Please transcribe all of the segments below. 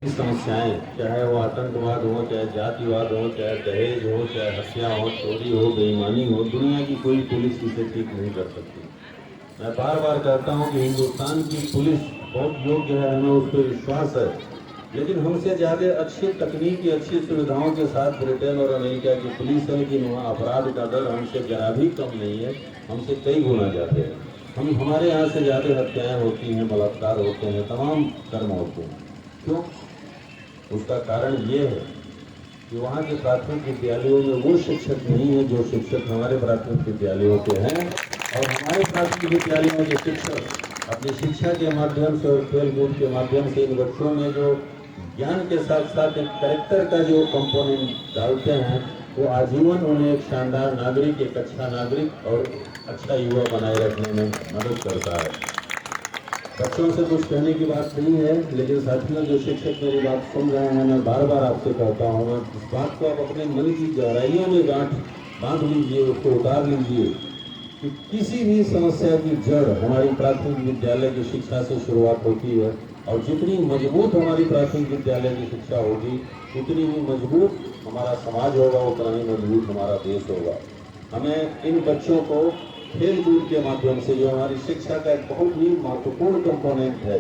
समस्याएं, चाहे वो आतंकवाद हो, चाहे जातिवाद हो, चाहे दहेज हो, चाहे हत्या हो, चोरी हो, बेईमानी हो, दुनिया की कोई पुलिस इसे ठीक नहीं कर सकती। मैं बार बार कहता हूं कि हिंदुस्तान की पुलिस बहुत योग्य है, हमें उस पर विश्वास है, लेकिन हमसे ज़्यादा अच्छी तकनीकी, अच्छी सुविधाओं के साथ ब्रिटेन और अमेरिका की पुलिस है, लेकिन वहाँ अपराध का दर हमसे जरा भी कम नहीं है, हमसे कई गुना ज़्यादा है। हमारे यहाँ से ज़्यादा हत्याएं होती हैं, बलात्कार होते हैं, तमाम कर्म होते हैं। क्यों? उसका कारण ये है कि वहाँ के प्राथमिक विद्यालयों में वो शिक्षक नहीं है जो शिक्षक हमारे प्राथमिक विद्यालयों के हैं, और हमारे प्राथमिक विद्यालयों के शिक्षक अपनी शिक्षा के माध्यम से और खेल कूद के माध्यम से इन बच्चों में जो ज्ञान के साथ साथ एक कैरेक्टर का जो कंपोनेंट डालते हैं, वो आजीवन उन्हें एक शानदार नागरिक, एक अच्छा नागरिक और अच्छा युवा बनाए रखने में मदद करता है। बच्चों से कुछ कहने की बात नहीं है, लेकिन साथियों जो शिक्षक मेरी बात सुन रहे हैं, मैं बार बार आपसे कहता हूँ, इस बात को आप अपने मन की गहराइयों में बांध लीजिए, उसको उतार लीजिए कि किसी भी समस्या की जड़ हमारी प्राथमिक विद्यालय की शिक्षा से शुरुआत होती है, और जितनी मजबूत हमारी प्राथमिक विद्यालय की शिक्षा होगी, उतनी ही मजबूत हमारा समाज होगा, उतना ही मजबूत हमारा देश होगा। हमें इन बच्चों को खेल कूद के माध्यम से, जो हमारी शिक्षा का एक बहुत ही महत्वपूर्ण कंपोनेंट है,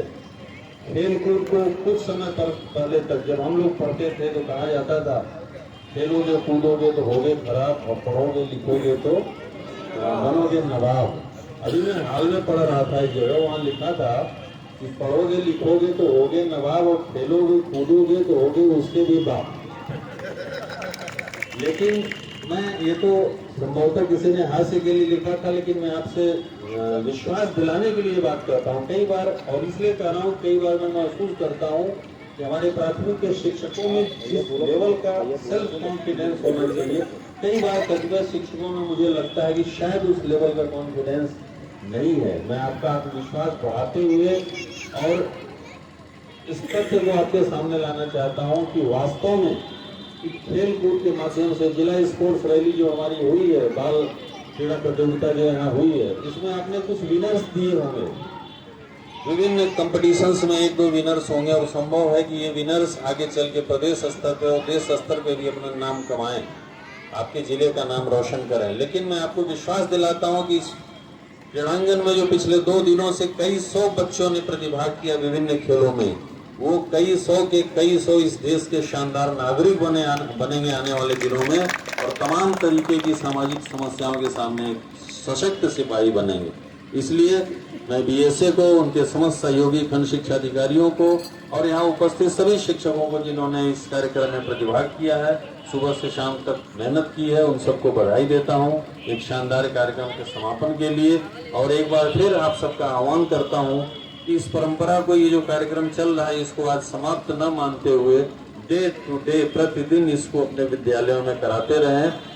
खेल कूद को कुछ समय पहले तक जब हम लोग पढ़ते थे तो कहा जाता था, खेलोगे कूदोगे तो होगे खराब, और पढ़ोगे लिखोगे तो बनोगे नवाब। अभी मैं हाल में पढ़ रहा था एक जगह, वहाँ लिखा था कि पढ़ोगे लिखोगे तो होगे नवाब, और खेलोगे कूदोगे तो होगे उसके भी बाप। लेकिन मैं ये तो संभवतः किसी ने हास्य के लिए लिखा था, लेकिन मैं आपसे विश्वास दिलाने के लिए बात करता हूँ। कई बार, और इसलिए कह रहा हूँ, कई बार मैं महसूस करता हूँ कि हमारे प्राथमिक के शिक्षकों में जिस लेवल का सेल्फ कॉन्फिडेंस होना चाहिए, कई बार कतिपय शिक्षकों में मुझे लगता है कि शायद उस लेवल का कॉन्फिडेंस नहीं है। मैं आपका आत्मविश्वास बढ़ाते हुए और इस तथ्य को आपके सामने लाना चाहता हूँ कि वास्तव में खेल कूद के माध्यम से जिला स्पोर्ट्स रैली जो हमारी हुई है, बाल क्रीड़ा प्रतियोगिता जो यहाँ हुई है, इसमें आपने कुछ विनर्स दिए होंगे, विभिन्न कंपटीशंस में 1-2 विनर्स होंगे, और संभव है कि ये विनर्स आगे चल के प्रदेश स्तर पे और देश स्तर पे भी अपना नाम कमाएं, आपके जिले का नाम रोशन करें। लेकिन मैं आपको विश्वास दिलाता हूँ कि इस क्रीड़ांगन में जो पिछले 2 दिनों से कई सौ बच्चों ने प्रतिभाग किया विभिन्न खेलों में, वो कई सौ इस देश के शानदार नागरिक बनेंगे आने वाले दिनों में, और तमाम तरीके की सामाजिक समस्याओं के सामने सशक्त सिपाही बनेंगे। इसलिए मैं बीएसए को, उनके समस्त सहयोगी खंड शिक्षा अधिकारियों को और यहाँ उपस्थित सभी शिक्षकों को जिन्होंने इस कार्यक्रम में प्रतिभाग किया है, सुबह से शाम तक मेहनत की है, उन सबको बधाई देता हूँ एक शानदार कार्यक्रम के समापन के लिए। और एक बार फिर आप सबका आह्वान करता हूँ कि इस परंपरा को, ये जो कार्यक्रम चल रहा है, इसको आज समाप्त न मानते हुए डे टू डे प्रतिदिन इसको अपने विद्यालयों में कराते रहें।